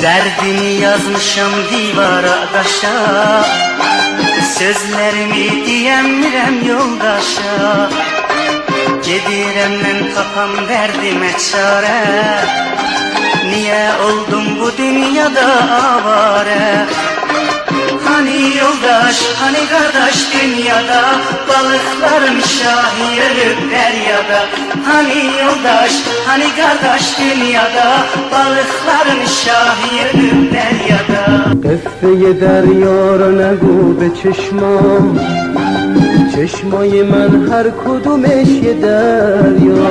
Derdimi yazmışam divara daşa, sözlerimi diyemirəm yoldaşa. Gedirəm mən tapam dərdimə çarə, niye oldum bu dünyada avare? Hani yoldaş, hani kardeş dünyada, balıkların şahi ölüp deryada. Hani yoldaş, hani kardeş dünyada, balıkların şahi ölüp deryada. قصه دریا را نگو به چشمام، چشمای من هر کدومش یه دریا.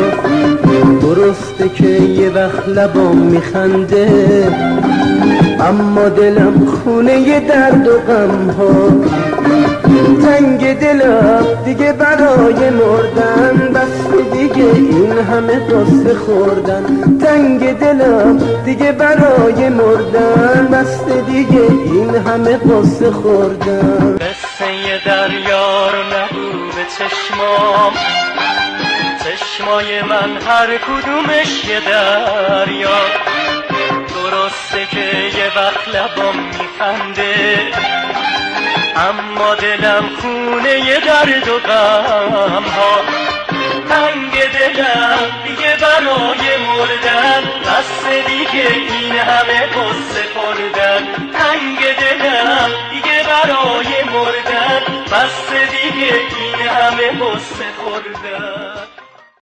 درسته که یه وقت لبام میخنده، اما دلم خونه یه درد و غم ها. تنگ دلم دیگه برای مردن، بس دیگه این همه قصه خوردن. تنگ دلم دیگه برای مردن، بس دیگه این همه قصه خوردن. قصه دریا رو نگو به چشمام، چشمای من هر کدومش یه دریا. درسته که یه وقت لبام میخنده، اما دلم خونه یه درد و غم ها. تنگ دلم دیگه برای مردن، بس دیگه این همه قصه خوردن. تنگ دلم دیگه برای مردن، بس دیگه این همه قصه خوردن.